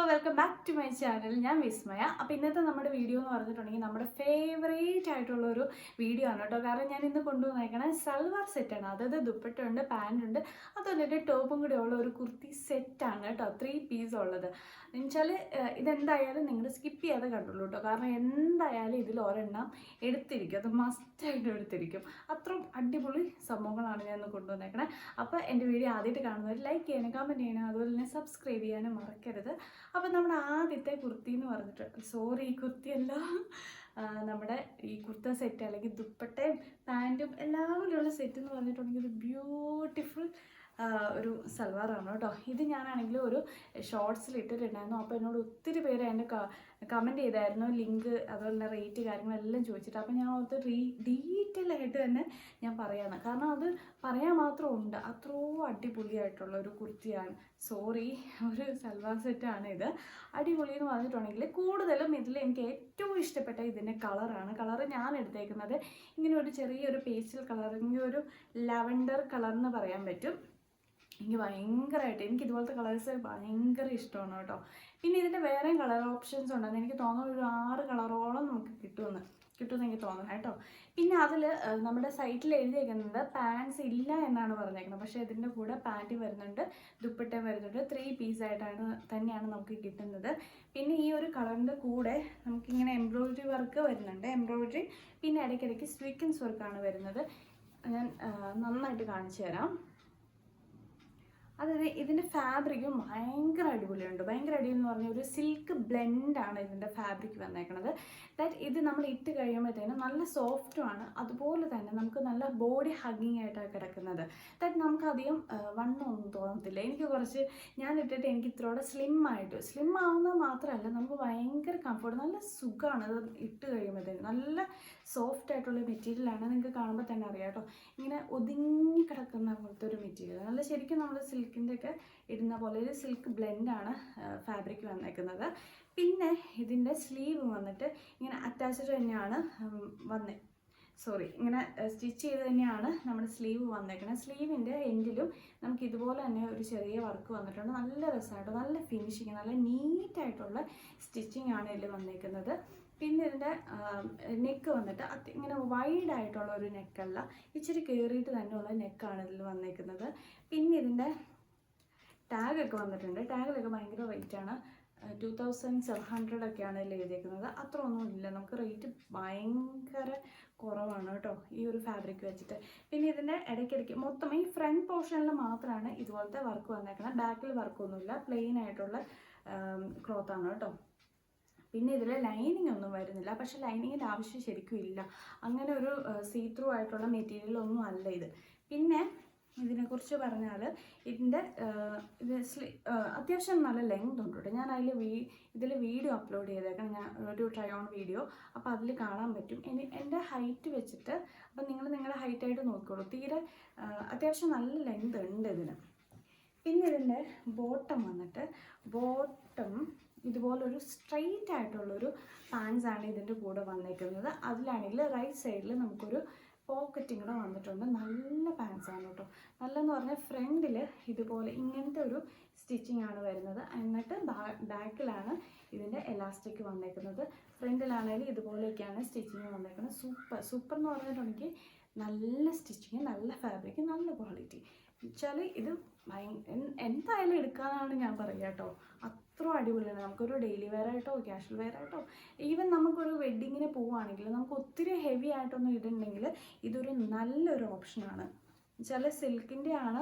Welcome back to my channel. ഞാൻ വിസ്മയ. അപ്പോൾ ഇന്നത്തെ നമ്മുടെ വീഡിയോ എന്ന് പറഞ്ഞിട്ടുണ്ടെങ്കിൽ നമ്മുടെ ഫേവറേറ്റ് ആയിട്ടുള്ള ഒരു വീഡിയോ ആണ് കേട്ടോ. കാരണം ഞാൻ ഇന്ന് കൊണ്ടുവന്നേക്കണേ സൽവാർ സെറ്റാണ്. അതായത് ദുപ്പട്ടുണ്ട്, പാൻ്റ് ഉണ്ട്, അതുപോലെ ടോപ്പും കൂടെ ഉള്ള ഒരു കുർത്തി സെറ്റാണ് കേട്ടോ. 3 പീസ് ഉള്ളത്. എന്നുവെച്ചാൽ ഇതെന്തായാലും നിങ്ങൾ സ്കിപ്പ് ചെയ്യാതെ കണ്ടുള്ളൂ കേട്ടോ. കാരണം എന്തായാലും ഇതിൽ ഒരെണ്ണം എടുത്തിരിക്കും, അത് മസ്റ്റായിട്ട് എടുത്തിരിക്കും. അത്രയും അടിപൊളി സംഭവങ്ങളാണ് ഞാൻ ഇന്ന് കൊണ്ടുവന്നേക്കണേ. അപ്പോൾ എൻ്റെ വീഡിയോ ആദ്യമായിട്ട് കാണുന്നവർ ലൈക്ക് ചെയ്യാനും കമൻറ്റ് ചെയ്യാനും അതുപോലെ തന്നെ സബ്സ്ക്രൈബ് ചെയ്യാനും മറക്കരുത്. അപ്പോൾ നമ്മുടെ ആദ്യത്തെ കുർത്തി എന്ന് പറഞ്ഞിട്ട് ഈ കുർത്തിയല്ല, നമ്മുടെ ഈ കുർത്ത സെറ്റ് അല്ലെങ്കിൽ ദുപ്പട്ടയും പാൻറ്റും എല്ലാം കൂടെയുള്ള സെറ്റ് എന്ന് പറഞ്ഞിട്ടുണ്ടെങ്കിൽ ഒരു ബ്യൂട്ടിഫുൾ ഒരു സൽവാറാണ് കേട്ടോ. ഇത് ഞാനാണെങ്കിൽ ഒരു ഷോർട്സിൽ ഇട്ടിട്ടുണ്ടായിരുന്നു. അപ്പോൾ എന്നോട് ഒത്തിരി പേര് എന്നെ കമൻറ്റ് ചെയ്തായിരുന്നു, ലിങ്ക് അതുപോലെ റേറ്റ് കാര്യങ്ങളെല്ലാം ചോദിച്ചിട്ട്. അപ്പോൾ ഞാൻ ഓർത്ത് ഡീറ്റെയിൽ ആയിട്ട് തന്നെ ഞാൻ പറയുകയാണ്. കാരണം അത് പറയാൻ മാത്രം ഉണ്ട്, അത്രയും അടിപൊളിയായിട്ടുള്ള ഒരു കുർത്തിയാണ്. ഒരു സൽവാർ സെറ്റാണ് ഇത്. അടിപൊളി എന്ന് പറഞ്ഞിട്ടുണ്ടെങ്കിൽ കൂടുതലും ഇതിൽ എനിക്ക് ഏറ്റവും ഇഷ്ടപ്പെട്ട ഇതിൻ്റെ കളറാണ്. കളറ് ഞാൻ എടുത്തേക്കുന്നത് ഇങ്ങനെ ഒരു ചെറിയൊരു പേസ്റ്റൽ കളർ, ഇങ്ങനെ ഒരു ലാവൻഡർ കളർ എന്ന് പറയാൻ പറ്റും. എനിക്ക് ഇതുപോലത്തെ കളേഴ്സ് ഭയങ്കര ഇഷ്ടമാണ് കേട്ടോ. പിന്നെ ഇതിൻ്റെ വേറെയും കളർ ഓപ്ഷൻസ് ഉണ്ടെന്ന് എനിക്ക് തോന്നുന്നു. ഒരു 6 കളറോളം നമുക്ക് കിട്ടുമെന്ന് എനിക്ക് തോന്നുന്നു കേട്ടോ. പിന്നെ അതിൽ നമ്മുടെ സൈറ്റിൽ എഴുതിയേക്കുന്നത് പാൻസ് ഇല്ല എന്നാണ് പറഞ്ഞേക്കുന്നത്. പക്ഷേ ഇതിൻ്റെ കൂടെ പാൻറ്റ് വരുന്നുണ്ട്, ദുപ്പട്ട വരുന്നുണ്ട്. 3 പീസായിട്ടാണ് തന്നെയാണ് നമുക്ക് കിട്ടുന്നത്. പിന്നെ ഈ ഒരു കളറിൻ്റെ കൂടെ നമുക്കിങ്ങനെ എംബ്രോയിഡറി വർക്ക് വരുന്നുണ്ട്. എംബ്രോയിഡറി പിന്നെ ഇടയ്ക്കിടയ്ക്ക് സ്വീക്കൻസ് വർക്കാണ് വരുന്നത്. ഞാൻ നന്നായിട്ട് കാണിച്ചു തരാം. അതായത് ഇതിൻ്റെ ഫാബ്രിക്കും ഭയങ്കര അടിപൊളിയുണ്ട്. ഭയങ്കര അടിപൊളി എന്ന് പറഞ്ഞാൽ ഒരു സിൽക്ക് ബ്ലെൻഡാണ് ഇതിൻ്റെ ഫാബ്രിക് വന്നേക്കുന്നത്. ഇത് നമ്മൾ ഇട്ട് കഴിയുമ്പോഴത്തേനും നല്ല സോഫ്റ്റുമാണ്. അതുപോലെ തന്നെ നമുക്ക് നല്ല ബോഡി ഹഗ്ഗിങ് ആയിട്ടാണ് കിടക്കുന്നത്. നമുക്കധികം വണ്ണമൊന്നും തോന്നത്തില്ല. ഞാൻ ഇട്ടിട്ട് എനിക്ക് ഇത്രയോടെ സ്ലിം ആവുന്നത് മാത്രമല്ല, നമുക്ക് ഭയങ്കര കംഫർട്ട്, നല്ല സുഖമാണ് അത് ഇട്ട് കഴിയുമ്പോഴത്തേനും. നല്ല സോഫ്റ്റ് ആയിട്ടുള്ള മെറ്റീരിയലാണ്. നിങ്ങൾക്ക് കാണുമ്പോൾ തന്നെ അറിയാം കേട്ടോ. ഇങ്ങനെ ഒതുങ്ങി കിടക്കുന്ന പോലത്തെ ഒരു മെറ്റീരിയൽ, നല്ല ശരിക്കും നമ്മൾ സിൽക്കിൻ്റെ ഒക്കെ ഇടുന്ന പോലെ ഒരു സിൽക്ക് ബ്ലെൻഡാണ് ഫാബ്രിക് വന്നേക്കുന്നത്. പിന്നെ ഇതിൻ്റെ സ്ലീവ് വന്നിട്ട് ഇങ്ങനെ അറ്റാച്ച്ഡ് തന്നെയാണ് ഇങ്ങനെ സ്റ്റിച്ച് ചെയ്ത് തന്നെയാണ് നമ്മുടെ സ്ലീവ് വന്നേക്കുന്നത്. സ്ലീവിൻ്റെ എൻഡിലും നമുക്ക് ഇതുപോലെ തന്നെ ഒരു ചെറിയ വർക്ക് വന്നിട്ടുണ്ട്. നല്ല രസമായിട്ട്, നല്ല ഫിനിഷിങ്, നല്ല നീറ്റായിട്ടുള്ള സ്റ്റിച്ചിങ് ആണ് ഇതിൽ വന്നേക്കുന്നത്. പിന്നെ ഇതിൻ്റെ നെക്ക് വന്നിട്ട് ഇങ്ങനെ വൈഡായിട്ടുള്ള ഒരു നെക്കല്ല, ഇച്ചിരി കയറിയിട്ട് തന്നെയുള്ള നെക്കാണ് ഇതിൽ വന്നേക്കുന്നത്. പിന്നെ ഇതിൻ്റെ ടാഗൊക്കെ വന്നിട്ടുണ്ട്. ടാഗിലൊക്കെ ഭയങ്കര റേറ്റാണ്. 2700 ഒക്കെയാണ് ഇതിൽ എഴുതിയേക്കുന്നത്. അത്ര ഒന്നും ഇല്ല, നമുക്ക് റേറ്റ് ഭയങ്കര കുറവാണ് കേട്ടോ ഈ ഒരു ഫാബ്രിക് വെച്ചിട്ട്. പിന്നെ ഇതിൻ്റെ ഇടയ്ക്കിടയ്ക്ക് മൊത്തം ഈ ഫ്രണ്ട് പോർഷനിൽ മാത്രമാണ് ഇതുപോലത്തെ വർക്ക് വന്നേക്കുന്നത്. ബാക്കിൽ വർക്കൊന്നുമില്ല, പ്ലെയിൻ ആയിട്ടുള്ള ക്ലോത്താണ് കേട്ടോ. പിന്നെ ഇതിൽ ലൈനിങ് ഒന്നും വരുന്നില്ല. പക്ഷേ ലൈനിങ്ങിൻ്റെ ആവശ്യം ശരിക്കും ഇല്ല. അങ്ങനെ ഒരു സീ ത്രൂ ആയിട്ടുള്ള മെറ്റീരിയൽ ഒന്നും അല്ല ഇത്. പിന്നെ ഇതിനെക്കുറിച്ച് പറഞ്ഞാൽ ഇത് അത്യാവശ്യം നല്ല ലെങ്ത് ഉണ്ട് കേട്ടോ. ഞാൻ ഇതിൽ വീഡിയോ അപ്ലോഡ് ചെയ്തേക്കാം, ഞാൻ ഒരു ട്രൈ ഓൺ വീഡിയോ. അപ്പോൾ അതിൽ കാണാൻ പറ്റും എൻ്റെ ഹൈറ്റ് വെച്ചിട്ട്. അപ്പം നിങ്ങളുടെ ഹൈറ്റായിട്ട് നോക്കിക്കോളൂ. തീരെ അത്യാവശ്യം നല്ല ലെങ്ത് ഉണ്ട് ഇതിന്. പിന്നെ ഇതിൻ്റെ ബോട്ടം വന്നിട്ട് ഇതുപോലൊരു സ്ട്രെയിറ്റ് ആയിട്ടുള്ളൊരു പാൻസാണ് ഇതിൻ്റെ കൂടെ വന്നേക്കുന്നത്. അതിലാണെങ്കിൽ റൈറ്റ് സൈഡിൽ നമുക്കൊരു പോക്കറ്റും കൂടെ വന്നിട്ടുണ്ട്. നല്ല പാൻസാണ് കേട്ടോ. നല്ലതെന്ന് പറഞ്ഞാൽ ഫ്രണ്ടിൽ ഇതുപോലെ ഇങ്ങനത്തെ ഒരു സ്റ്റിച്ചിങ് ആണ് വരുന്നത്. എന്നിട്ട് ബാക്കിലാണ് ഇതിൻ്റെ എലാസ്റ്റിക് വന്നേക്കുന്നത്. ഫ്രണ്ടിലാണെങ്കിൽ ഇതുപോലെയൊക്കെയാണ് സ്റ്റിച്ചിങ് വന്നേക്കുന്നത്. സൂപ്പർ എന്ന് പറഞ്ഞിട്ടുണ്ടെങ്കിൽ നല്ല സ്റ്റിച്ചിങ്, നല്ല ഫാബ്രിക്, നല്ല ക്വാളിറ്റി. വെച്ചാൽ ഇത് എന്തായാലും എടുക്കാനാണ് ഞാൻ പറയുക കേട്ടോ. അത്ര അടിപൊളിയാണ്. നമുക്കൊരു ഡെയിലി വെയർ ആയിട്ടോ ക്യാഷ്വൽ വെയർ ആയിട്ടോ, ഈവൻ നമുക്കൊരു വെഡ്ഡിങ്ങിന് പോവുകയാണെങ്കിൽ നമുക്ക് ഒത്തിരി ഹെവി ആയിട്ടൊന്നും ഇടുന്നുണ്ടെങ്കിൽ ഇതൊരു നല്ലൊരു ഓപ്ഷനാണ്. സിൽക്കിൻ്റെ ആണ്.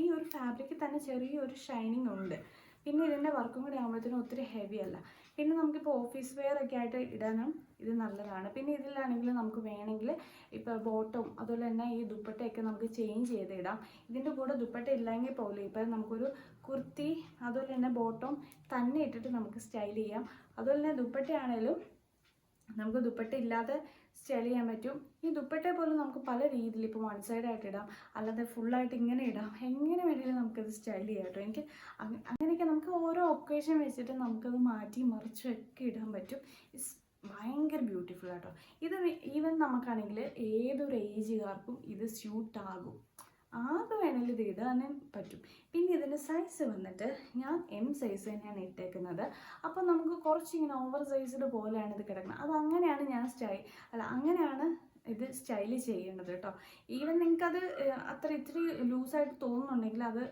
ഈ ഒരു ഫാബ്രിക്കിൽ തന്നെ ചെറിയൊരു ഷൈനിങ് ഉണ്ട്. പിന്നെ ഇതിൻ്റെ വർക്കും കൂടി ആകുമ്പോഴത്തേനും ഒത്തിരി ഹെവി അല്ല. പിന്നെ നമുക്കിപ്പോൾ ഓഫീസ് വെയർ ഒക്കെ ആയിട്ട് ഇടാനും ഇത് നല്ലതാണ്. പിന്നെ ഇതിലാണെങ്കിൽ നമുക്ക് വേണമെങ്കിൽ ഇപ്പോൾ ബോട്ടവും അതുപോലെ തന്നെ ഈ ദുപ്പട്ടയൊക്കെ നമുക്ക് ചേഞ്ച് ചെയ്ത് ഇടാം. ഇതിൻ്റെ കൂടെ ദുപ്പട്ട ഇല്ലെങ്കിൽ പോലും ഇപ്പോൾ നമുക്കൊരു കുർത്തി അതുപോലെ തന്നെ ബോട്ടം തന്നെ ഇട്ടിട്ട് നമുക്ക് സ്റ്റൈൽ ചെയ്യാം. അതുപോലെ തന്നെ ദുപ്പട്ടയാണേലും നമുക്ക് ദുപ്പട്ട ഇല്ലാതെ സ്റ്റൈൽ ചെയ്യാൻ പറ്റും. ഈ ദുപ്പട്ടയെ പോലും നമുക്ക് പല രീതിയിൽ, ഇപ്പോൾ വൺ സൈഡായിട്ട് ഇടാം, അല്ലാതെ ഫുള്ളായിട്ട് ഇങ്ങനെ ഇടാം, എങ്ങനെ വേണമെങ്കിലും നമുക്കത് സ്റ്റൈൽ ചെയ്യാം കേട്ടോ. അങ്ങനെയൊക്കെ നമുക്ക് ഓരോ ഒക്കേഷൻ വെച്ചിട്ട് നമുക്കത് മാറ്റി മറിച്ചൊക്കെ ഇടാൻ പറ്റും. ഭയങ്കര ബ്യൂട്ടിഫുൾ ആട്ടോ. ഇത് ഈവൻ നമുക്കാണെങ്കിൽ ഏതൊരു ഏജുകാർക്കും ഇത് സ്യൂട്ടാകും. ആകെ വേണമെങ്കിൽ ഇത് ഇടാനും പറ്റും. പിന്നെ ഇതിൻ്റെ സൈസ് വന്നിട്ട് ഞാൻ എം സൈസ് തന്നെയാണ് ഇട്ടേക്കുന്നത്. അപ്പോൾ നമുക്ക് കുറച്ചിങ്ങനെ ഓവർ സൈസ്ഡ് പോലെയാണ് ഇത് കിടക്കുന്നത്. അത് അങ്ങനെയാണ് ഞാൻ അങ്ങനെയാണ് ഇത് സ്റ്റൈൽ ചെയ്യേണ്ടത് കേട്ടോ. ഈവൻ നിങ്ങൾക്കത് അത്ര ഇത്തിരി ലൂസായിട്ട് തോന്നുന്നുണ്ടെങ്കിൽ അത്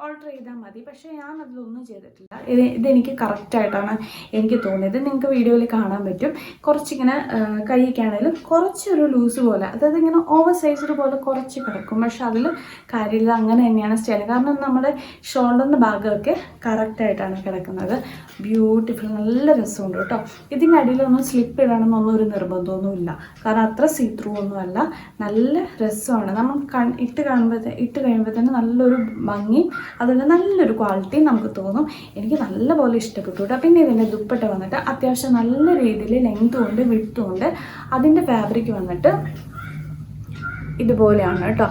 ഓൾട്ടർ ചെയ്താൽ മതി. പക്ഷേ ഞാൻ അതിലൊന്നും ചെയ്തിട്ടില്ല. ഇതെനിക്ക് കറക്റ്റായിട്ടാണ് എനിക്ക് തോന്നിയത്. നിങ്ങൾക്ക് വീഡിയോയിൽ കാണാൻ പറ്റും. കുറച്ചിങ്ങനെ കൈക്കാണെങ്കിലും കുറച്ചൊരു ലൂസ് പോലെ, അതായത് ഇങ്ങനെ ഓവർ സൈസ്ഡ് പോലെ കുറച്ച് കിടക്കും. പക്ഷെ അതിൽ കാര്യമില്ല, അങ്ങനെ തന്നെയാണ് സ്റ്റൈൽ. കാരണം നമ്മുടെ ഷോൾഡറിൻ്റെ ഭാഗമൊക്കെ കറക്റ്റായിട്ടാണ് കിടക്കുന്നത്. ബ്യൂട്ടിഫുൾ, നല്ല രസമുണ്ട് കേട്ടോ. ഇതിൻ്റെ അടിയിലൊന്നും സ്ലിപ്പ് ഇടണമെന്നൊന്നും ഒരു നിർബന്ധമൊന്നുമില്ല. കാരണം അത്ര സീത്രൂ ഒന്നുമല്ല, നല്ല രസമാണ്. നമ്മൾ ഇട്ട് കഴിയുമ്പോൾ തന്നെ നല്ലൊരു ഭംഗി, അതുകൊണ്ട് നല്ലൊരു ക്വാളിറ്റി നമുക്ക് തോന്നും. എനിക്ക് നല്ലപോലെ ഇഷ്ടപ്പെട്ടു കേട്ടോ. പിന്നെ ഇതിൻ്റെ ദുപ്പട്ട വന്നിട്ട് അത്യാവശ്യം നല്ല രീതിയിൽ ലെങ്ത്തും ഉണ്ട് വിഡ്ത്തും ഉണ്ട്. അതിൻ്റെ ഫാബ്രിക് വന്നിട്ട് ഇതുപോലെയാണ് കേട്ടോ.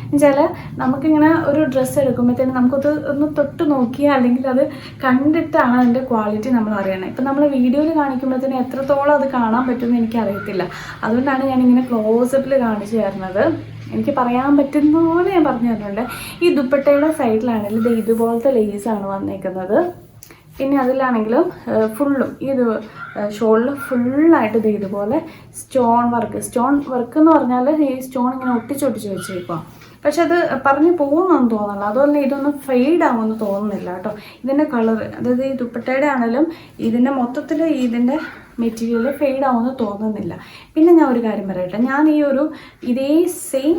എന്നുവെച്ചാൽ നമുക്കിങ്ങനെ ഒരു ഡ്രസ്സ് എടുക്കുമ്പോഴത്തേനും നമുക്കത് ഒന്ന് തൊട്ട് നോക്കിയാൽ അല്ലെങ്കിൽ അത് കണ്ടിട്ടാണ് അതിൻ്റെ ക്വാളിറ്റി നമ്മൾ അറിയണത്. ഇപ്പം നമ്മൾ വീഡിയോയിൽ കാണിക്കുമ്പോഴത്തേനും എത്രത്തോളം അത് കാണാൻ പറ്റുമെന്ന് എനിക്കറിയത്തില്ല. അതുകൊണ്ടാണ് ഞാനിങ്ങനെ ക്ലോസപ്പിൽ കാണിച്ചു തരുന്നത്. എനിക്ക് പറയാൻ പറ്റുന്ന പോലെ ഞാൻ പറഞ്ഞു തരുന്നുണ്ട്. ഈ ദുപ്പട്ടയുടെ സൈഡിലാണെങ്കിലും ഇത് ഇതുപോലത്തെ ലേസാണ് വന്നേക്കുന്നത്. പിന്നെ അതിലാണെങ്കിലും ഫുള്ളും ഇത് ഷോളിൽ ഫുള്ളായിട്ട് ഇത് ഇതുപോലെ സ്റ്റോൺ വർക്ക് എന്ന് പറഞ്ഞാൽ ഈ സ്റ്റോൺ ഇങ്ങനെ ഒട്ടിച്ചൊട്ടിച്ച് വെച്ചേക്കുക. പക്ഷെ അത് പറഞ്ഞു പോകുന്നൊന്നും തോന്നില്ല. അതുപോലെ ഇതൊന്നും ഫെയ്ഡ് ആവുമെന്ന് തോന്നുന്നില്ല കേട്ടോ. ഇതിൻ്റെ കളർ, അതായത് ഈ ദുപ്പട്ടയുടെ ആണെങ്കിലും ഇതിൻ്റെ മൊത്തത്തിൽ ഇതിൻ്റെ മെറ്റീരിയൽ ഫെയ്ഡ് ആവുമെന്ന് തോന്നുന്നില്ല. പിന്നെ ഞാൻ ഒരു കാര്യം പറയട്ടെ, ഞാൻ ഈ ഒരു ഇതേ സെയിം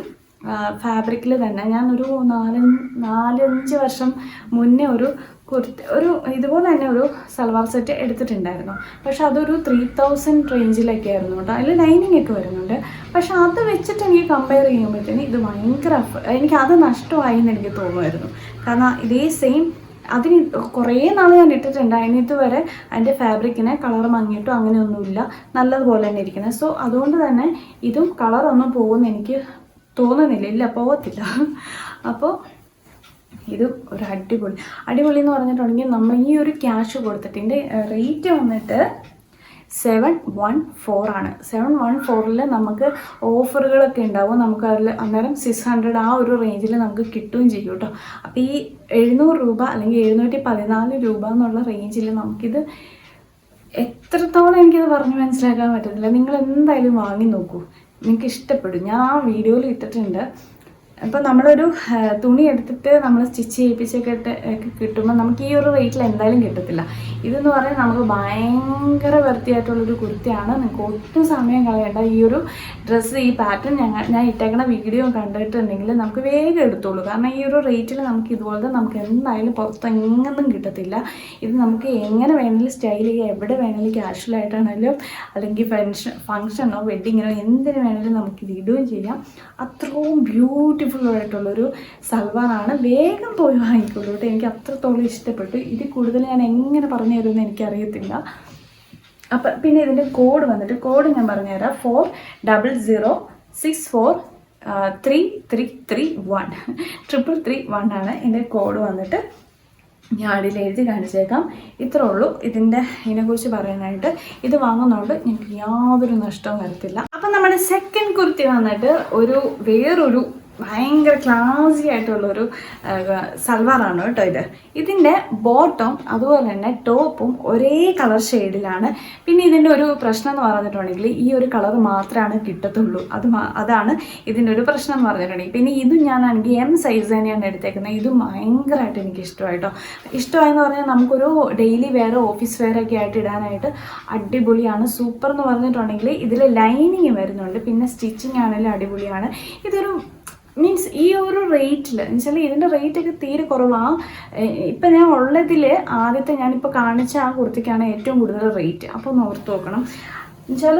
ഫാബ്രിക്കിൽ തന്നെ ഞാനൊരു 4-5 വർഷം മുന്നേ ഒരു ഇതുപോലെ തന്നെ ഒരു സൽവാർ സെറ്റ് എടുത്തിട്ടുണ്ടായിരുന്നു. പക്ഷെ അതൊരു 3000 റേഞ്ചിലൊക്കെ ആയിരുന്നു കേട്ടോ. അതിൽ ലൈനിങ് ഒക്കെ വരുന്നുണ്ട്. പക്ഷെ അത് വെച്ചിട്ട് എനിക്ക് കമ്പയർ ചെയ്യുമ്പോഴത്തേന് ഇത് ഭയങ്കര എനിക്കത് നഷ്ടമായി എന്ന് എനിക്ക് തോന്നുമായിരുന്നു. കാരണം ഇതേ സെയിം അതിന് കുറേ നാൾ ഞാൻ ഇട്ടിട്ടുണ്ട്. അതിനിത് വരെ അതിൻ്റെ ഫാബ്രിക്കിനെ കളർ മങ്ങിയിട്ടും അങ്ങനെയൊന്നുമില്ല, നല്ലതുപോലെ തന്നെ ഇരിക്കുന്നത്. സോ അതുകൊണ്ട് തന്നെ ഇതും കളറൊന്നും പോകുമെന്ന് എനിക്ക് തോന്നുന്നില്ല. ഇല്ല, പോകത്തില്ല. അപ്പോൾ ഇത് ഒരു അടിപൊളി എന്ന് പറഞ്ഞിട്ടുണ്ടെങ്കിൽ നമ്മൾ ഈ ഒരു ക്യാഷ് കൊടുത്തിട്ട് ഇതിൻ്റെ റേറ്റ് വന്നിട്ട് 714 ആണ്. 714 നമുക്ക് ഓഫറുകളൊക്കെ ഉണ്ടാവും. നമുക്ക് അതിൽ അന്നേരം 600 ആ ഒരു റേഞ്ചിൽ നമുക്ക് കിട്ടുകയും ചെയ്യും കേട്ടോ. അപ്പോൾ ഈ 700 രൂപ അല്ലെങ്കിൽ 714 രൂപ എന്നുള്ള റേഞ്ചിൽ നമുക്കിത് എത്രത്തോളം എനിക്കത് പറഞ്ഞ് മനസ്സിലാക്കാൻ പറ്റത്തില്ല. നിങ്ങൾ എന്തായാലും വാങ്ങി നോക്കൂ, നിങ്ങൾക്ക് ഇഷ്ടപ്പെടും. ഞാൻ ആ വീഡിയോയിൽ ഇട്ടിട്ടുണ്ട്. അപ്പോൾ നമ്മളൊരു തുണി എടുത്തിട്ട് നമ്മൾ സ്റ്റിച്ച് ചെയ്യിപ്പിച്ചൊക്കെ കിട്ടുമ്പോൾ നമുക്ക് ഈ ഒരു റേറ്റിൽ എന്തായാലും കിട്ടത്തില്ല. ഇതെന്ന് പറഞ്ഞാൽ നമുക്ക് ഭയങ്കര വൃത്തിയായിട്ടുള്ളൊരു കുർത്തിയാണ്. നിങ്ങൾക്ക് ഒട്ടും സമയം കളയേണ്ട. ഈ ഒരു ഡ്രസ്സ്, ഈ പാറ്റേൺ ഞാൻ ഇട്ടേക്കണ വീഡിയോ കണ്ടിട്ടുണ്ടെങ്കിൽ നമുക്ക് വേഗം എടുത്തോളൂ. കാരണം ഈ ഒരു റേറ്റിൽ നമുക്ക് ഇതുപോലത്തെ നമുക്ക് എന്തായാലും പുറത്തെങ്ങൊന്നും കിട്ടത്തില്ല. ഇത് നമുക്ക് എങ്ങനെ വേണമെങ്കിലും സ്റ്റൈൽ ചെയ്യാം, എവിടെ വേണമെങ്കിലും കാഷ്വലായിട്ടാണെങ്കിലും അല്ലെങ്കിൽ ഫങ്ഷനോ വെഡ്ഡിങ്ങിനോ എന്തിനു വേണമെങ്കിലും നമുക്കിത് ഇടുകയും ചെയ്യാം. അത്രയും ബ്യൂട്ടിഫുൾ ആയിട്ടുള്ളൊരു സൽവാറാണ്. വേഗം പോയി വാങ്ങിക്കുള്ളൂ കേട്ടോ. എനിക്ക് അത്രത്തോളം ഇഷ്ടപ്പെട്ടു. ഇതിൽ കൂടുതൽ ഞാൻ എങ്ങനെ പറഞ്ഞു തരുമെന്ന് എനിക്കറിയത്തില്ല. അപ്പം പിന്നെ ഇതിൻ്റെ കോഡ് വന്നിട്ട് ഞാൻ പറഞ്ഞുതരാം. 40064331 331 ആണ് എൻ്റെ കോഡ് വന്നിട്ട്. ഞാൻ അടിയിൽ എഴുതി കാണിച്ചേക്കാം. ഇത്രേ ഉള്ളൂ ഇതിനെക്കുറിച്ച് പറയാനായിട്ട്. ഇത് വാങ്ങുന്നതുകൊണ്ട് ഞങ്ങൾക്ക് യാതൊരു നഷ്ടവും വരത്തില്ല. അപ്പം നമ്മുടെ സെക്കൻഡ് കുർത്തി വന്നിട്ട് വേറൊരു ഭയങ്കര ക്ലാസി ആയിട്ടുള്ളൊരു സൽവാറാണ് കേട്ടോ. ഇതിൻ്റെ ബോട്ടം അതുപോലെ തന്നെ ടോപ്പും ഒരേ കളർ ഷെയ്ഡിലാണ്. പിന്നെ ഇതിൻ്റെ ഒരു പ്രശ്നം എന്ന് പറഞ്ഞിട്ടുണ്ടെങ്കിൽ ഈ ഒരു കളർ മാത്രമാണ് കിട്ടത്തുള്ളൂ. അതാണ് ഇതിൻ്റെ ഒരു പ്രശ്നം എന്ന് പറഞ്ഞിട്ടുണ്ടെങ്കിൽ. പിന്നെ ഇതും ഞാനാണെങ്കിൽ എം സൈസ് തന്നെയാണ് എടുത്തേക്കുന്നത്. ഇതും ഭയങ്കരമായിട്ട് എനിക്ക് ഇഷ്ടമായിട്ടോ. ഇഷ്ടമായെന്ന് പറഞ്ഞാൽ നമുക്കൊരു ഡെയിലി വെയർ, ഓഫീസ് വെയർ ഒക്കെ ആയിട്ട് ഇടാനായിട്ട് അടിപൊളിയാണ്. സൂപ്പർ എന്ന് പറഞ്ഞിട്ടുണ്ടെങ്കിൽ ഇതിൽ ലൈനിങ് വരുന്നുണ്ട്. പിന്നെ സ്റ്റിച്ചിങ് ആണെങ്കിലും അടിപൊളിയാണ്. ഇതൊരു മീൻസ് ഈ ഒരു റേറ്റിൽ എന്നുവെച്ചാൽ ഇതിൻ്റെ റേറ്റൊക്കെ തീരെ കുറവാണ്. ഇപ്പം ഞാൻ ഉള്ളതിൽ ആദ്യത്തെ ഞാനിപ്പോൾ കാണിച്ച ആ കുർത്തിക്കാണ് ഏറ്റവും കൂടുതൽ റേറ്റ്. അപ്പോൾ ഒന്ന് ഓർത്ത് നോക്കണം. എന്നുവെച്ചാൽ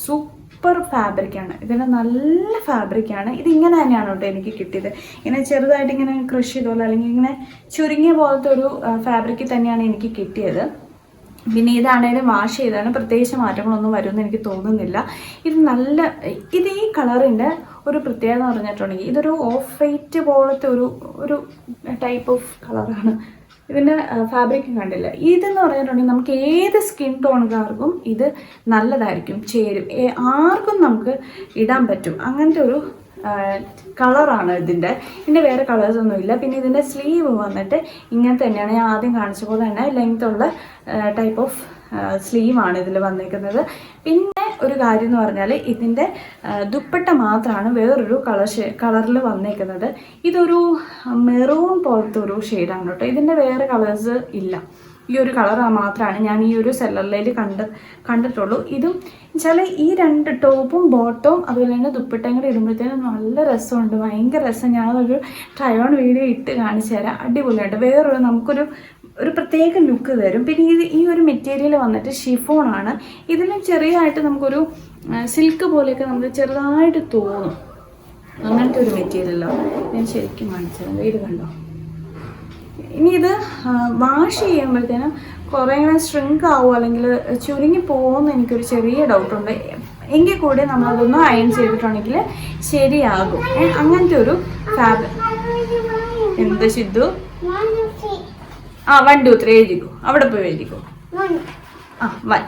സൂപ്പർ ഫാബ്രിക്കാണ്. ഇതിൻ്റെ നല്ല ഫാബ്രിക്കാണ്. ഇതിങ്ങനെ തന്നെയാണ് കേട്ടോ എനിക്ക് കിട്ടിയത്. ഇങ്ങനെ ചെറുതായിട്ട് ഇങ്ങനെ ക്രഷ് ചെയ്തോലെ അല്ലെങ്കിൽ ഇങ്ങനെ ചുരുങ്ങിയ പോലത്തെ ഒരു ഫാബ്രിക്കിൽ തന്നെയാണ് എനിക്ക് കിട്ടിയത്. പിന്നെ ഇതാണേലും വാഷ് ചെയ്താണ് പ്രത്യേകിച്ച് മാറ്റങ്ങളൊന്നും വരുമെന്ന് എനിക്ക് തോന്നുന്നില്ല. ഇത് ഈ കളറിൻ്റെ ഒരു പ്രത്യേകത എന്ന് പറഞ്ഞിട്ടുണ്ടെങ്കിൽ ഇതൊരു ഓഫ് വൈറ്റ് പോലത്തെ ഒരു ടൈപ്പ് ഓഫ് കളറാണ്. ഇതിൻ്റെ ഫാബ്രിക് കണ്ടില്ല. ഇതെന്ന് പറഞ്ഞിട്ടുണ്ടെങ്കിൽ നമുക്ക് ഏത് സ്കിൻ ടോണുകാർക്കും ഇത് നല്ലതായിരിക്കും, ചേരും, ആർക്കും നമുക്ക് ഇടാൻ പറ്റും. അങ്ങനത്തെ ഒരു കളറാണ് ഇതിൻ്റെ വേറെ കളേഴ്സൊന്നുമില്ല. പിന്നെ ഇതിൻ്റെ സ്ലീവ് വന്നിട്ട് ഇങ്ങനെ തന്നെയാണ്, ഞാൻ ആദ്യം കാണിച്ച പോലെ തന്നെ ലെങ്ത് ഉള്ള ടൈപ്പ് ഓഫ് സ്ലീവാണ് ഇതിൽ വന്നിരിക്കുന്നത്. പിന്നെ ഒരു കാര്യം എന്ന് പറഞ്ഞാൽ ഇതിൻ്റെ ദുപ്പട്ട മാത്രമാണ് വേറൊരു കളറിൽ വന്നേക്കുന്നത്. ഇതൊരു മെറൂൺ പോലത്തെ ഒരു ഷെയ്ഡാണ് കേട്ടോ. ഇതിൻ്റെ വേറെ കളേഴ്സ് ഇല്ല, ഈ ഒരു കളർ മാത്രമാണ് ഞാൻ ഈ ഒരു സെല്ലറിൽ കണ്ടിട്ടുള്ളൂ. ഇതും വെച്ചാൽ ഈ 2 ടോപ്പും ബോട്ടവും അതുപോലെ തന്നെ ദുപ്പട്ടയും കൂടെ ഇടുമ്പോഴത്തേനും നല്ല രസമുണ്ട്, ഭയങ്കര രസം. ഞാനൊരു ട്രൈ ഓൺ വീഡിയോ ഇട്ട് കാണിച്ചു തരാം, അടിപൊളിയായിട്ട് വേറൊരു നമുക്കൊരു പ്രത്യേക ലുക്ക് തരും. പിന്നെ ഈ ഒരു മെറ്റീരിയൽ വന്നിട്ട് ഷിഫോണാണ്. ഇതിന് ചെറിയതായിട്ട് നമുക്കൊരു സിൽക്ക് പോലെയൊക്കെ നമുക്ക് ചെറുതായിട്ട് തോന്നും, അങ്ങനത്തെ ഒരു മെറ്റീരിയലോ. ഞാൻ ശരിക്കും കാണിച്ചത് ഇത് കണ്ടോ. ഇനി ഇത് വാഷ് ചെയ്യുമ്പോഴത്തേനും കുറേ ഇങ്ങനെ സ്ട്രിങ്ക് ആവുമോ അല്ലെങ്കിൽ ചുരുങ്ങി പോകുമെന്ന് എനിക്കൊരു ചെറിയ ഡൗട്ടുണ്ട്. എങ്കിൽ കൂടി നമ്മളതൊന്ന് അയൺ ചെയ്തിട്ടുണ്ടെങ്കിൽ ശരിയാകും. അങ്ങനത്തെ ഒരു ഫാബ്രിക്. എന്ത് സിദ്ധു? 1 2 3 എഴുതിക്കോ, അവിടെ പോയി എഴുതിക്കോ. 1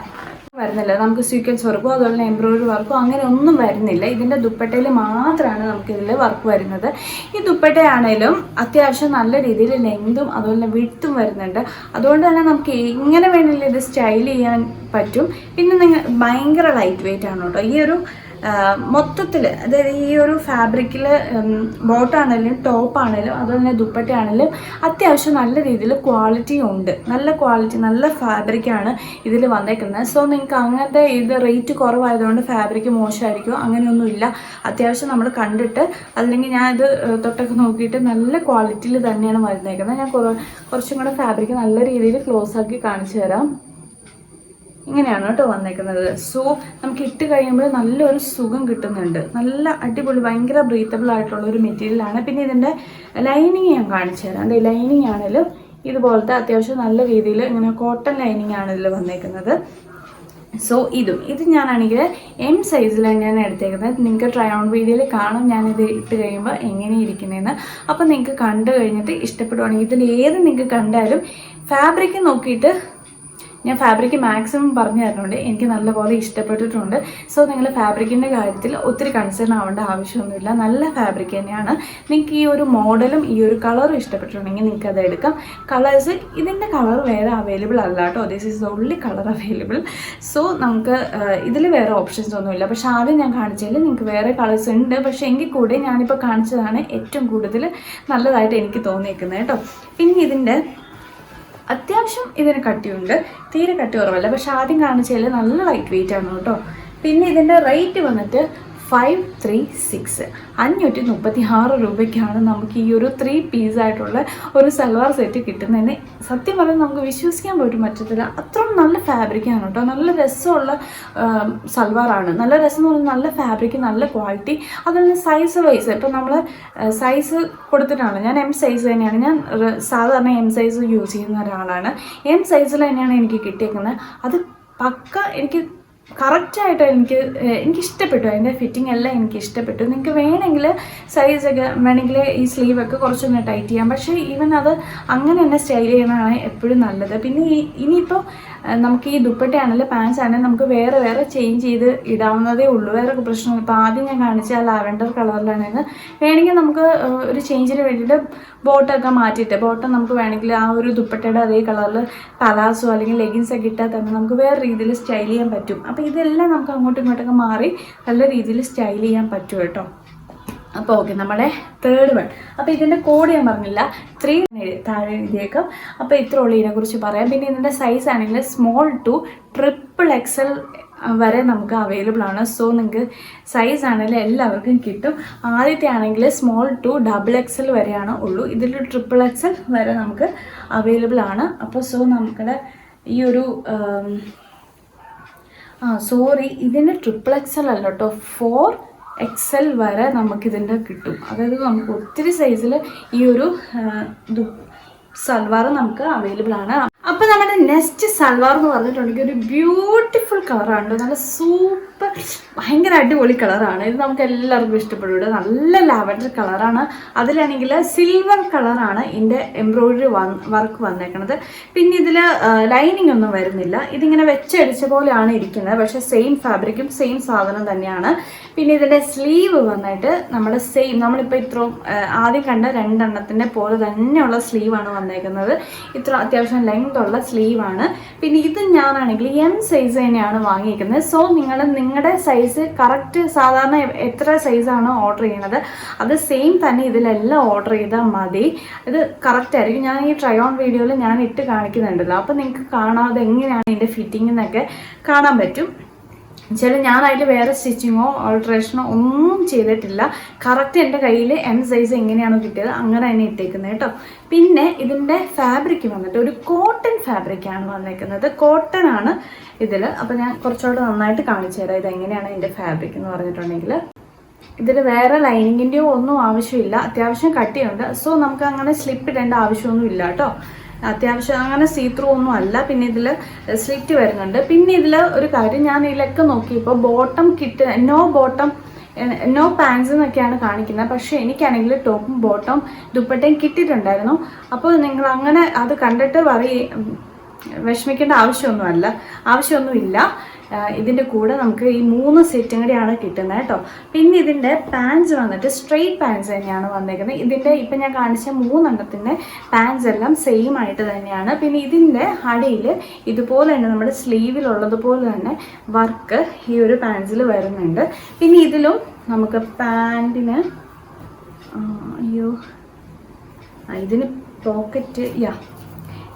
വരുന്നില്ല. നമുക്ക് സീക്വൻസ് വർക്കോ അതുപോലെ തന്നെ എംബ്രോയിഡറി വർക്കോ അങ്ങനെ ഒന്നും വരുന്നില്ല. ഇതിൻ്റെ ദുപ്പട്ടയിൽ മാത്രമാണ് നമുക്കിതിൽ വർക്ക് വരുന്നത്. ഈ ദുപ്പട്ടയാണേലും അത്യാവശ്യം നല്ല രീതിയിൽ ലെങ്തും അതുപോലെ വിഡ്ത്തും വരുന്നുണ്ട്. അതുകൊണ്ട് തന്നെ നമുക്ക് എങ്ങനെ വേണമെങ്കിലും ഇത് സ്റ്റൈൽ ചെയ്യാൻ പറ്റും. പിന്നെ ഭയങ്കര ലൈറ്റ് വെയിറ്റ് ആണ് കേട്ടോ. ഈ ഒരു മൊത്തത്തിൽ അതായത് ഈ ഒരു ഫാബ്രിക്കിൽ ബോട്ടാണെങ്കിലും ടോപ്പാണെങ്കിലും അതുപോലെ തന്നെ ദുപ്പട്ടയാണെങ്കിലും അത്യാവശ്യം നല്ല രീതിയിൽ ക്വാളിറ്റി ഉണ്ട്. നല്ല ക്വാളിറ്റി, നല്ല ഫാബ്രിക്കാണ് ഇതിൽ വന്നേക്കുന്നത്. സോ നിങ്ങൾക്ക് അങ്ങനത്തെ ഇത് റേറ്റ് കുറവായതുകൊണ്ട് ഫാബ്രിക്ക് മോശമായിരിക്കും അങ്ങനെയൊന്നുമില്ല. അത്യാവശ്യം നമ്മൾ കണ്ടിട്ട് അല്ലെങ്കിൽ ഞാൻ ഇത് തൊട്ടൊക്കെ നോക്കിയിട്ട് നല്ല ക്വാളിറ്റിയിൽ തന്നെയാണ് വന്നേക്കുന്നത്. ഞാൻ കുറച്ചും കൂടെ ഫാബ്രിക്ക് നല്ല രീതിയിൽ ക്ലോസ് ആക്കി കാണിച്ചു തരാം. ഇങ്ങനെയാണ് കേട്ടോ വന്നേക്കുന്നത്. സോ നമുക്ക് ഇട്ട് കഴിയുമ്പോൾ നല്ലൊരു സുഖം കിട്ടുന്നുണ്ട്. നല്ല അടിപൊളി ഭയങ്കര ബ്രീത്തബിൾ ആയിട്ടുള്ള ഒരു മെറ്റീരിയലാണ്. പിന്നെ ഇതിൻ്റെ ലൈനിങ് ഞാൻ കാണിച്ചു തരാം. അതെ, ലൈനിങ് ആണെങ്കിലും ഇതുപോലത്തെ അത്യാവശ്യം നല്ല രീതിയിൽ ഇങ്ങനെ കോട്ടൺ ലൈനിങ് ആണ് ഇതിൽ വന്നേക്കുന്നത്. സോ ഇത് ഞാനാണെങ്കിൽ M സൈസിലാണ് ഞാൻ എടുത്തേക്കുന്നത്. നിങ്ങൾക്ക് ട്രൈ ഓൺ വീഡിയോയിൽ കാണാം ഞാനിത് ഇട്ട് കഴിയുമ്പോൾ എങ്ങനെ ഇരിക്കുന്നതെന്ന്. അപ്പോൾ നിങ്ങൾക്ക് കണ്ടു കഴിഞ്ഞിട്ട് ഇഷ്ടപ്പെടുവാണെങ്കിൽ ഇതിൽ ഏത് നിങ്ങൾക്ക് കണ്ടാലും ഫാബ്രിക് നോക്കിയിട്ട് ഞാൻ ഫാബ്രിക് മാക്സിമം പറഞ്ഞു തരുന്നുണ്ട്. എനിക്ക് നല്ലപോലെ ഇഷ്ടപ്പെട്ടിട്ടുണ്ട്. സോ നിങ്ങൾ ഫാബ്രിക്കിൻ്റെ കാര്യത്തിൽ ഒത്തിരി കൺസേൺ ആവേണ്ട ആവശ്യമൊന്നുമില്ല. നല്ല ഫാബ്രിക് തന്നെയാണ്. നിങ്ങൾക്ക് ഈ ഒരു മോഡലും ഈ ഒരു കളറും ഇഷ്ടപ്പെട്ടിട്ടുണ്ടെങ്കിൽ നിങ്ങൾക്ക് അത് എടുക്കാം. കളേഴ്സ് ഇതിൻ്റെ കളർ വേറെ അവൈലബിൾ അല്ല കേട്ടോ. This is only colour available. So നമുക്ക് ഇതിൽ വേറെ ഓപ്ഷൻസ് ഒന്നുമില്ല. പക്ഷേ ആദ്യം ഞാൻ കാണിച്ചതിൽ നിങ്ങൾക്ക് വേറെ കളേഴ്സ് ഉണ്ട്. പക്ഷേ എങ്കിൽ കൂടി ഞാനിപ്പോൾ കാണിച്ചതാണ് ഏറ്റവും കൂടുതൽ നല്ലതായിട്ട് എനിക്ക് തോന്നിയിരിക്കുന്നത് കേട്ടോ. പിന്നെ ഇതിൻ്റെ അത്യാവശ്യം ഇതിന് കട്ടിയുണ്ട്, തീരെ കട്ടി കുറവല്ല. പക്ഷെ ആദ്യം കാണിച്ചതിൽ നല്ല ലൈറ്റ് വെയിറ്റ് ആണ് കേട്ടോ. പിന്നെ ഇതിൻ്റെ റേറ്റ് വന്നിട്ട് 536 536 രൂപയ്ക്കാണ് നമുക്ക് ഈ ഒരു 3 പീസായിട്ടുള്ള ഒരു സൽവാർ സെറ്റ് കിട്ടുന്നതിന്. സത്യം പറഞ്ഞാൽ നമുക്ക് വിശ്വസിക്കാൻ പോലും പറ്റത്തില്ല, അത്രയും നല്ല ഫാബ്രിക്കാണ് കേട്ടോ. നല്ല രസമുള്ള സൽവാറാണ്. നല്ല രസം എന്ന് പറഞ്ഞാൽ നല്ല ഫാബ്രിക്, നല്ല ക്വാളിറ്റി. അതുപോലെ സൈസ് വൈസ് ഇപ്പം നമ്മൾ സൈസ് കൊടുത്തിട്ടാണ്. ഞാൻ M സൈസ് തന്നെയാണ്, ഞാൻ സാധാരണ M സൈസ് യൂസ് ചെയ്യുന്ന ഒരാളാണ്. M സൈസിൽ തന്നെയാണ് എനിക്ക് കിട്ടിയേക്കുന്നത്. അത് പക്ക എനിക്ക് കറക്റ്റായിട്ട് എനിക്ക് ഇഷ്ടപ്പെട്ടു. അതിൻ്റെ ഫിറ്റിംഗ് എല്ലാം എനിക്ക് ഇഷ്ടപ്പെട്ടു. നിങ്ങൾക്ക് വേണമെങ്കിൽ സൈസൊക്കെ വേണമെങ്കിൽ ഈ സ്ലീവൊക്കെ കുറച്ചൊന്ന് ടൈറ്റ് ചെയ്യാം. പക്ഷേ ഈവൻ അത് അങ്ങനെ തന്നെ സ്റ്റൈൽ ചെയ്യുന്നതാണ് എപ്പോഴും നല്ലത്. പിന്നെ ഇനിയിപ്പോൾ നമുക്ക് ഈ ദുപ്പട്ടയാണെങ്കിലും പാൻസ് ആണെങ്കിലും നമുക്ക് വേറെ ചേഞ്ച് ചെയ്ത് ഇടാവുന്നതേ ഉള്ളൂ. വേറെ പ്രശ്നം ഇപ്പോൾ ആദ്യം ഞാൻ കാണിച്ച ലാവൻഡർ കളറിലാണെങ്കിൽ വേണമെങ്കിൽ നമുക്ക് ഒരു ചേഞ്ചിന് വേണ്ടിയിട്ട് ബോട്ടൊക്കെ മാറ്റിയിട്ട് ബോട്ടം നമുക്ക് വേണമെങ്കിൽ ആ ഒരു ദുപ്പട്ടയുടെ അതേ കളറിൽ പലാസോ അല്ലെങ്കിൽ ലെഗിൻസ് ഒക്കെ ഇട്ടാൽ തന്നെ നമുക്ക് വേറെ രീതിയിൽ സ്റ്റൈൽ ചെയ്യാൻ പറ്റും. അപ്പോൾ ഇതെല്ലാം നമുക്ക് അങ്ങോട്ടും ഇങ്ങോട്ടൊക്കെ മാറി നല്ല രീതിയിൽ സ്റ്റൈൽ ചെയ്യാൻ പറ്റും കേട്ടോ. അപ്പോൾ ഓക്കെ, നമ്മുടെ 3rd വൺ. അപ്പോൾ ഇതിൻ്റെ കോഡ് ഞാൻ പറഞ്ഞില്ല, 3 താഴെ എഴുതിയേക്കാം. അപ്പോൾ ഇത്ര ഉള്ളൂ ഇതിനെക്കുറിച്ച് പറയാം. പിന്നെ ഇതിൻ്റെ സൈസ് ആണെങ്കിൽ സ്മോൾ ടു XXL വരെ നമുക്ക് അവൈലബിൾ ആണ്. സോ നിങ്ങൾക്ക് സൈസ് ആണെങ്കിൽ എല്ലാവർക്കും കിട്ടും. ആദ്യത്തെ ആണെങ്കിൽ സ്മോൾ ടു XXL വരെയാണ് ഉള്ളൂ. ഇതിൽ XXL വരെ നമുക്ക് അവൈലബിൾ ആണ്. അപ്പോൾ സോ നമുക്കുടെ ഈ ഒരു സോറി, ഇതിൻ്റെ XXL അല്ല കേട്ടോ, 4XL വരെ നമുക്കിതിൻ്റെ കിട്ടും. അതായത് നമുക്ക് ഒത്തിരി സൈസിൽ ഈ ഒരു സൽവാർ നമുക്ക് അവൈലബിൾ ആണ്. അപ്പോൾ നമ്മുടെ നെക്സ്റ്റ് സൽവാർ എന്ന് പറഞ്ഞിട്ടുണ്ടെങ്കിൽ ഒരു ബ്യൂട്ടിഫുൾ കളറാണ്, നല്ല സൂപ്പർ ഭയങ്കര അടിപൊളി കളറാണ്. ഇത് നമുക്ക് എല്ലാവർക്കും ഇഷ്ടപ്പെടും. നല്ല ലാവൻഡർ കളറാണ്. അതിലാണെങ്കിൽ സിൽവർ കളറാണ് ഇതിൻ്റെ എംബ്രോയിഡറി വർക്ക് വന്നേക്കുന്നത്. പിന്നെ ഇതിൽ ലൈനിങ് ഒന്നും വരുന്നില്ല. ഇതിങ്ങനെ വെച്ചടിച്ച പോലെയാണ് ഇരിക്കുന്നത്. പക്ഷേ സെയിം ഫാബ്രിക്കും സെയിം സാധനം തന്നെയാണ്. പിന്നെ ഇതിൻ്റെ സ്ലീവ് വന്നിട്ട് നമ്മുടെ സെയിം നമ്മളിപ്പോൾ ഇത്രയും ആദ്യം കണ്ട രണ്ടെണ്ണത്തിൻ്റെ പോലെ തന്നെയുള്ള സ്ലീവാണ് വന്നേക്കുന്നത്. ഇത്ര അത്യാവശ്യം ലെങ്ത് ഉള്ള സ്ലീവാണ്. പിന്നെ ഇത് ഞാനാണെങ്കിൽ എം സൈസ് തന്നെയാണ് വാങ്ങിയിരിക്കുന്നത്. സോ നിങ്ങളുടെ സൈസ് കറക്റ്റ് സാധാരണ എത്ര സൈസാണോ ഓർഡർ ചെയ്യുന്നത് അത് സെയിം തന്നെ ഇതിലെല്ലാം ഓർഡർ ചെയ്താൽ മതി. ഇത് കറക്റ്റ് ആയിരിക്കും. ഞാൻ ഈ ട്രൈ ഓൺ വീഡിയോയിൽ ഞാൻ ഇട്ട് കാണിക്കുന്നുണ്ടല്ലോ, അപ്പോൾ നിങ്ങൾക്ക് കാണാതെ എങ്ങനെയാണ് ഇതിൻ്റെ ഫിറ്റിംഗ് എന്നൊക്കെ കാണാൻ പറ്റും. ഞാൻ അതിൽ വേറെ സ്റ്റിച്ചിങ്ങോ ഓൾട്രേഷനോ ഒന്നും ചെയ്തിട്ടില്ല. കറക്റ്റ് എൻ്റെ കയ്യിൽ എം സൈസ് എങ്ങനെയാണോ കിട്ടിയത് അങ്ങനെ തന്നെ ഇട്ടേക്കുന്നത് കേട്ടോ. പിന്നെ ഇതിൻ്റെ ഫാബ്രിക് വന്നിട്ട് ഒരു കോട്ടൺ ഫാബ്രിക്കാണ് വന്നേക്കുന്നത്. കോട്ടൺ ആണ് ഇതിൽ. അപ്പോൾ ഞാൻ കുറച്ചുകൂടെ നന്നായിട്ട് കാണിച്ചു തരാം ഇതെങ്ങനെയാണ് ഇതിൻ്റെ ഫാബ്രിക് എന്ന് പറഞ്ഞിട്ടുണ്ടെങ്കിൽ. ഇതിൽ വേറെ ലൈനിങ്ങിൻ്റെയോ ഒന്നും ആവശ്യമില്ല. അത്യാവശ്യം കട്ടിയുണ്ട്. സോ നമുക്ക് അങ്ങനെ സ്ലിപ്പ് ഇടേണ്ട ആവശ്യമൊന്നും ഇല്ല കേട്ടോ. അത്യാവശ്യം അങ്ങനെ സീത്രൂ ഒന്നും അല്ല. പിന്നെ ഇതിൽ സ്ലിറ്റ് വരുന്നുണ്ട്. പിന്നെ ഇതിൽ ഒരു കാര്യം, ഞാൻ ഇതിലൊക്കെ നോക്കിയപ്പോൾ ബോട്ടം നോ പാൻസ് എന്നൊക്കെയാണ് കാണിക്കുന്നത്. പക്ഷേ എനിക്കാണെങ്കിൽ ടോപ്പും ബോട്ടം ദുപ്പട്ടയും കിട്ടിയിട്ടുണ്ടായിരുന്നു. അപ്പോൾ നിങ്ങൾ അങ്ങനെ അത് കണ്ടിട്ട് വിഷമിക്കേണ്ട ആവശ്യമൊന്നുമില്ല. ഇതിൻ്റെ കൂടെ നമുക്ക് ഈ 3 സെറ്റും കൂടിയാണ് കിട്ടുന്നത് കേട്ടോ. പിന്നെ ഇതിൻ്റെ പാൻസ് വന്നിട്ട് സ്ട്രെയിറ്റ് പാൻസ് തന്നെയാണ് വന്നേക്കുന്നത്. ഇതിൻ്റെ ഇപ്പം ഞാൻ കാണിച്ച 3 എണ്ണത്തിൻ്റെ പാൻസ് എല്ലാം സെയിം ആയിട്ട് തന്നെയാണ്. പിന്നെ ഇതിൻ്റെ അടിയിൽ ഇതുപോലെ തന്നെ നമ്മുടെ സ്ലീവിലുള്ളതുപോലെ തന്നെ വർക്ക് ഈ ഒരു പാൻസിൽ വരുന്നുണ്ട്. പിന്നെ ഇതിലും നമുക്ക് പാൻറ്റിന് ഇതിന് പോക്കറ്റ്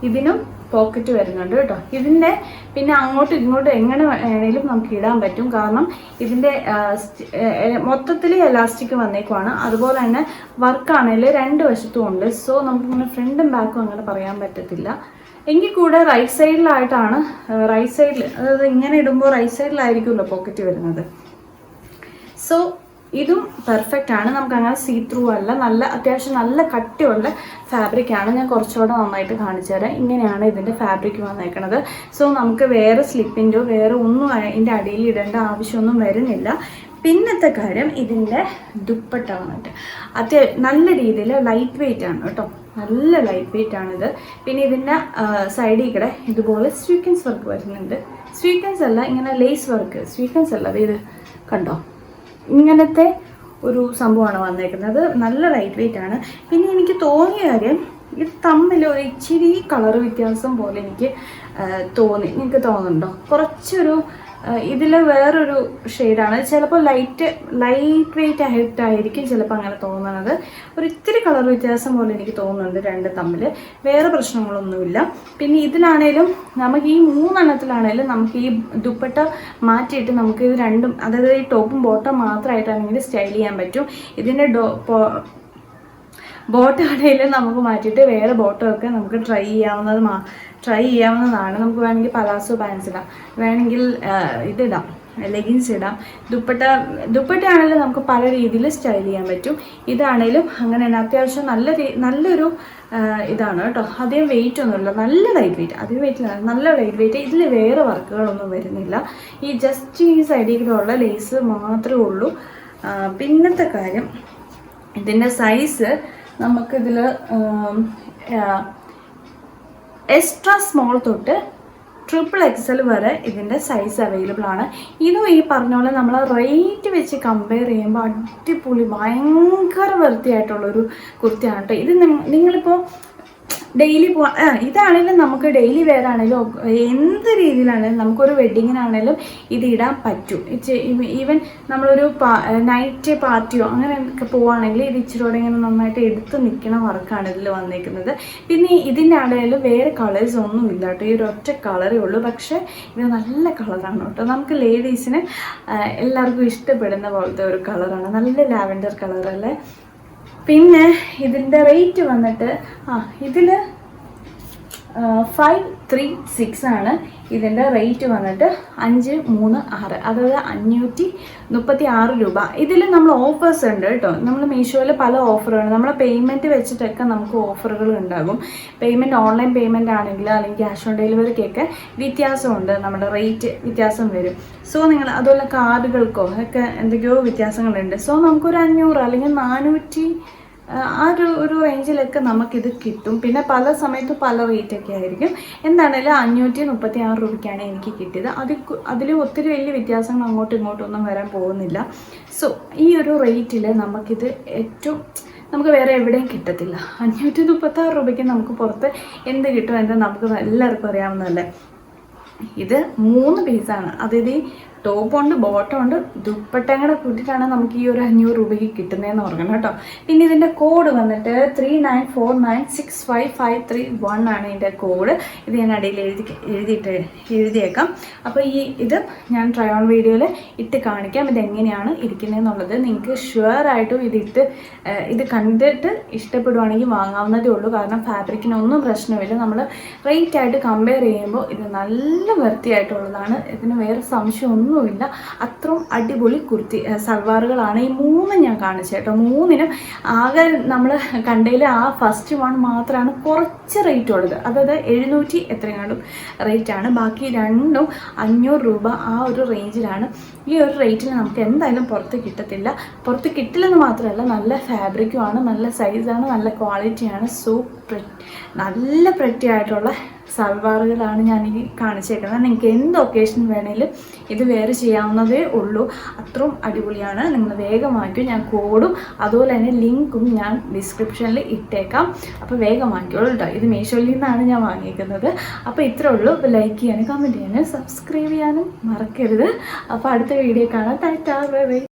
ഇതിനും പോക്കറ്റ് വരുന്നുണ്ട് കേട്ടോ. ഇതിൻ്റെ പിന്നെ അങ്ങോട്ടും ഇങ്ങോട്ടും എങ്ങനെ വേണേലും നമുക്ക് ഇടാൻ പറ്റും. കാരണം ഇതിൻ്റെ മൊത്തത്തിൽ എലാസ്റ്റിക് വന്നേക്കുവാണ്. അതുപോലെ തന്നെ വർക്കാണെങ്കിൽ 2 വശത്തും ഉണ്ട്. സോ നമുക്കിങ്ങനെ ഫ്രണ്ടും ബാക്കും അങ്ങനെ പറയാൻ പറ്റത്തില്ല. എങ്കിൽ കൂടെ റൈറ്റ് സൈഡിലായിട്ടാണ് അതായത് ഇങ്ങനെ ഇടുമ്പോൾ റൈറ്റ് സൈഡിലായിരിക്കുമല്ലോ പോക്കറ്റ് വരുന്നത്. സോ ഇതും പെർഫെക്റ്റ് ആണ്. നമുക്ക് അങ്ങനെ സീ ത്രൂ അല്ല, അത്യാവശ്യം നല്ല കട്ടിയുള്ള ഫാബ്രിക്കാണ്. ഞാൻ കുറച്ചുകൂടെ നന്നായിട്ട് കാണിച്ചു തരാം. ഇങ്ങനെയാണ് ഇതിൻ്റെ ഫാബ്രിക് വന്നേക്കുന്നത്. സോ നമുക്ക് വേറെ സ്ലിപ്പിൻ്റെയോ വേറെ ഒന്നും ഇതിൻ്റെ അടിയിൽ ഇടേണ്ട ആവശ്യമൊന്നും വരുന്നില്ല. പിന്നത്തെ കാര്യം, ഇതിൻ്റെ ദുപ്പട്ട വന്നിട്ട് നല്ല രീതിയിൽ ലൈറ്റ് വെയിറ്റ് ആണ് കേട്ടോ. നല്ല ലൈറ്റ് വെയിറ്റ് ആണിത്. പിന്നെ ഇതിൻ്റെ സൈഡിൽ കൂടെ ഇതുപോലെ സ്വീക്വൻസ് വർക്ക് വരുന്നുണ്ട്. സ്വീക്വൻസ് അല്ല, ഇങ്ങനെ ലേസ് വർക്ക്. സ്വീക്വൻസ് അല്ല, ഇത് കണ്ടോ, ഇങ്ങനത്തെ ഒരു സംഭവമാണ് വന്നേക്കുന്നത്. നല്ല ലൈറ്റ് വെയിറ്റ് ആണ്. പിന്നെ എനിക്ക് തോന്നിയ കാര്യം, ഇത് തമ്മിൽ ഒരു ഇച്ചിരി കളർ വ്യത്യാസം പോലെ എനിക്ക് തോന്നി. നിങ്ങൾക്ക് തോന്നുന്നുണ്ടോ? കുറച്ചൊരു ഇതിൽ വേറൊരു ഷെയ്ഡാണ്. ചിലപ്പോൾ ലൈറ്റ് വെയിറ്റ് ആയിട്ടായിരിക്കും ചിലപ്പോൾ അങ്ങനെ തോന്നുന്നത്. ഒരു ഇത്തിരി കളർ വ്യത്യാസം പോലെ എനിക്ക് തോന്നുന്നുണ്ട് 2 തമ്മിൽ. വേറെ പ്രശ്നങ്ങളൊന്നുമില്ല. പിന്നെ ഇതിലാണേലും നമുക്ക് ഈ 3 എണ്ണത്തിലാണേലും നമുക്ക് ഈ ദുപ്പട്ട മാറ്റിയിട്ട് നമുക്ക് ഇത് രണ്ടും, അതായത് ഈ ടോപ്പും ബോട്ടം മാത്രമായിട്ടാണെങ്കിൽ സ്റ്റൈൽ ചെയ്യാൻ പറ്റും. ഇതിൻ്റെ ബോട്ടാണെങ്കിലും നമുക്ക് മാറ്റിയിട്ട് വേറെ ബോട്ടമൊക്കെ നമുക്ക് ട്രൈ ചെയ്യാവുന്നതാണ്. നമുക്ക് വേണമെങ്കിൽ പലാസോ പാൻസ് ഇടാം, വേണമെങ്കിൽ ഇതിടാം, ലെഗിൻസ് ഇടാം. ദുപ്പട്ടയാണെങ്കിലും നമുക്ക് പല രീതിയിൽ സ്റ്റൈൽ ചെയ്യാൻ പറ്റും. ഇതാണേലും അങ്ങനെ തന്നെ അത്യാവശ്യം നല്ലൊരു ഇതാണ് കേട്ടോ. അധികം വെയിറ്റ് ഒന്നുമില്ല, നല്ല ലൈറ്റ് വെയിറ്റ്. അധികം വെയിറ്റില്ല, നല്ല ലൈറ്റ് വെയിറ്റ്. ഇതിൽ വേറെ വർക്കുകളൊന്നും വരുന്നില്ല. ഈ ജസ്റ്റ് ഈ സൈഡിലുള്ള ലേസ് മാത്രമേ ഉള്ളൂ. പിന്നത്തെ കാര്യം, ഇതിൻ്റെ സൈസ് നമുക്കിതിൽ എക്സ്ട്രാ സ്മോൾ തൊട്ട് XXL വരെ ഇതിൻ്റെ സൈസ് അവൈലബിൾ ആണ്. ഇതും ഈ പറഞ്ഞ പോലെ നമ്മൾ റേറ്റ് വെച്ച് കമ്പയർ ചെയ്യുമ്പോൾ അടിപൊളി ഭയങ്കര വൃത്തിയായിട്ടുള്ളൊരു കുർത്തിയാണ് കേട്ടോ. ഇത് നിങ്ങളിപ്പോൾ ഡെയിലി ഇതാണെങ്കിലും നമുക്ക് ഡെയിലി വെയർ ആണെങ്കിലും എന്ത് രീതിയിലാണെങ്കിലും നമുക്കൊരു വെഡ്ഡിങ്ങിനാണെങ്കിലും ഇത് ഇടാൻ പറ്റും. ഈവൻ നമ്മളൊരു നൈറ്റ് പാർട്ടിയോ അങ്ങനെയൊക്കെ പോവുകയാണെങ്കിൽ ഇത് ഇച്ചിരി ഇങ്ങനെ നന്നായിട്ട് എടുത്ത് നിൽക്കുന്ന വർക്കാണ് ഇതിൽ വന്നേക്കുന്നത്. പിന്നെ ഇതിൻ്റെ ആണെങ്കിലും വേറെ കളേഴ്സ് ഒന്നും ഇല്ല കേട്ടോ. ഈ ഒരു ഒറ്റ കളറേ ഉള്ളൂ. പക്ഷേ ഇത് നല്ല കളറാണ് കേട്ടോ. നമുക്ക് ലേഡീസിന് എല്ലാവർക്കും ഇഷ്ടപ്പെടുന്ന പോലത്തെ ഒരു കളറാണ്. നല്ല ലാവൻഡർ കളറല്ലേ. പിന്നെ ഇതിൻ്റെ റേറ്റ് വന്നിട്ട് ഇതിൽ 536 ആണ് ഇതിൻ്റെ റേറ്റ് വന്നിട്ട് 536, അതായത് 536 രൂപ. ഇതിൽ നമ്മൾ ഓഫേഴ്സ് ഉണ്ട് കേട്ടോ. നമ്മൾ മീഷോയിൽ പല ഓഫറുകൾ, നമ്മളെ പേയ്മെൻറ്റ് വെച്ചിട്ടൊക്കെ നമുക്ക് ഓഫറുകൾ ഉണ്ടാകും. പേയ്മെൻറ്റ് ഓൺലൈൻ പേയ്മെൻറ്റ് ആണെങ്കിൽ അല്ലെങ്കിൽ ക്യാഷ് ഓൺ ഡെലിവറിക്കൊക്കെ വ്യത്യാസമുണ്ട്, നമ്മുടെ റേറ്റ് വ്യത്യാസം വരും. സോ നിങ്ങൾ അതുപോലെ കാർഡുകൾക്കോ ഒക്കെ എന്തൊക്കെയോ വ്യത്യാസങ്ങളുണ്ട്. സോ നമുക്കൊരു 500 അല്ലെങ്കിൽ 400 ആ ഒരു റേഞ്ചിലൊക്കെ നമുക്കിത് കിട്ടും. പിന്നെ പല സമയത്ത് പല റേറ്റൊക്കെ ആയിരിക്കും. എന്താണെങ്കിലും 536 രൂപയ്ക്കാണ് എനിക്ക് കിട്ടിയത്. അതിൽ ഒത്തിരി വലിയ വ്യത്യാസങ്ങൾ അങ്ങോട്ടും ഇങ്ങോട്ടും ഒന്നും വരാൻ പോകുന്നില്ല. സോ ഈ ഒരു റേറ്റിൽ നമുക്കിത് നമുക്ക് വേറെ എവിടെയും കിട്ടത്തില്ല. 536 രൂപയ്ക്ക് നമുക്ക് പുറത്ത് എന്ത് കിട്ടും എന്ന് നമുക്ക് എല്ലാവർക്കും അറിയാവുന്നതല്ലേ. ഇത് 3 പീസാണ്, അതായത് ഈ ടോപ്പുണ്ട്, ബോട്ടം ഉണ്ട്, ദുപ്പട്ടയും കൂടെ കൂട്ടിയിട്ടാണ് നമുക്ക് ഈ ഒരു 500 രൂപയ്ക്ക് കിട്ടുന്നതെന്ന് പറയണം കേട്ടോ. പിന്നെ ഇതിൻ്റെ കോഡ് വന്നിട്ട് 39496553 ആണ് ഇതിൻ്റെ കോഡ്. ഇത് ഞാൻ അടിയിൽ എഴുതിയേക്കാം. അപ്പോൾ ഇത് ഞാൻ ട്രൈ ഓൺ വീഡിയോയിൽ ഇട്ട് കാണിക്കാം ഇതെങ്ങനെയാണ് ഇരിക്കുന്നതെന്നുള്ളത്. നിങ്ങൾക്ക് ഷുവറായിട്ടും ഇത് കണ്ടിട്ട് ഇഷ്ടപ്പെടുവാണെങ്കിൽ വാങ്ങാവുന്നതേ ഉള്ളൂ. കാരണം ഫാബ്രിക്കിനൊന്നും പ്രശ്നമില്ല. നമ്മൾ റേറ്റായിട്ട് കമ്പയർ ചെയ്യുമ്പോൾ ഇത് നല്ല വൃത്തിയായിട്ടുള്ളതാണ്. ഇതിന് വേറെ സംശയമൊന്നുമില്ല. അത്രയും അടിപൊളി സൽവാറുകളാണ്. ഈ 3 ഞാൻ കാണിച്ചു കേട്ടോ. 3നും ആകെ നമ്മൾ കണ്ടതിൽ ആ ഫസ്റ്റ് വൺ മാത്രമാണ് കുറച്ച് റേറ്റ് ഉള്ളത്, അതായത് 700 എത്രയാണ്ടും റേറ്റാണ്. ബാക്കി രണ്ടും 500 രൂപ ആ ഒരു റേഞ്ചിലാണ്. ഈ ഒരു റേറ്റിൽ നമുക്ക് എന്തായാലും പുറത്ത് കിട്ടത്തില്ല. പുറത്ത് കിട്ടില്ലെന്ന് മാത്രമല്ല, നല്ല ഫാബ്രിക്കുമാണ്, നല്ല സൈസാണ്, നല്ല ക്വാളിറ്റിയാണ്. നല്ല പ്രെറ്റി ആയിട്ടുള്ള സൽവാറുകളാണ് ഞാൻ ഈ കാണിച്ചേക്കുന്നത്. നിങ്ങൾക്ക് എന്ത് ഒക്കേഷൻ വേണേലും ഇത് വെയർ ചെയ്യാവുന്നതേ ഉള്ളൂ. അത്രയും അടിപൊളിയാണ്. നിങ്ങൾ വേഗം വാങ്ങിക്കും. ഞാൻ കോഡും അതുപോലെ തന്നെ ലിങ്കും ഞാൻ ഡിസ്ക്രിപ്ഷനിൽ ഇട്ടേക്കാം. അപ്പോൾ വേഗം വാങ്ങിക്കോളൂ കേട്ടോ. ഇത് മീഷോയിൽ നിന്നാണ് ഞാൻ വാങ്ങിയിരിക്കുന്നത്. അപ്പോൾ ഇത്രേ ഉള്ളൂ. ലൈക്ക് ചെയ്യാനും കമൻറ്റ് ചെയ്യാനും സബ്സ്ക്രൈബ് ചെയ്യാനും മറക്കരുത്. അപ്പോൾ അടുത്ത വീഡിയോ കാണാം. Tata, bye bye.